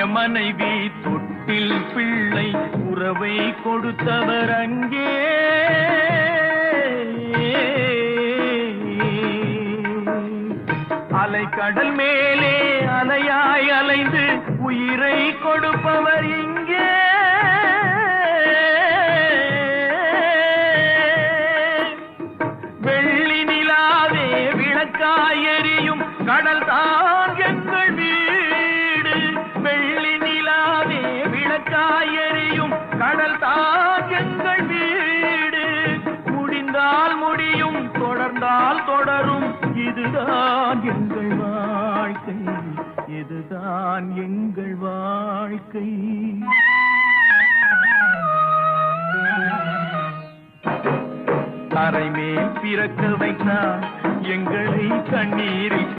மனைவி தொட்டில் பிள்ளை உறவை கொடுத்தவர் அங்கே. அலைக்கடல் மேலே அலையாய் அலைந்து உயிரை கொடுப்பவர் இங்கே. வெள்ளி நிலாவே விளக்காய் எரியும் கடல் தான் எங்கள் வீடு. வெள்ளி நிலாவே விளக்காய் எரியும் கடல் தான் எங்கள் வீடு. முடிந்தால் முடியும், தொடர்ந்தால் தொடரும், இதுதான் எங்கள் வாழ்க்கை, இதுதான் எங்கள் வாழ்க்கை. தரை மேல் பிறக்க வைத்தார் எங்களை கண்ணீரில்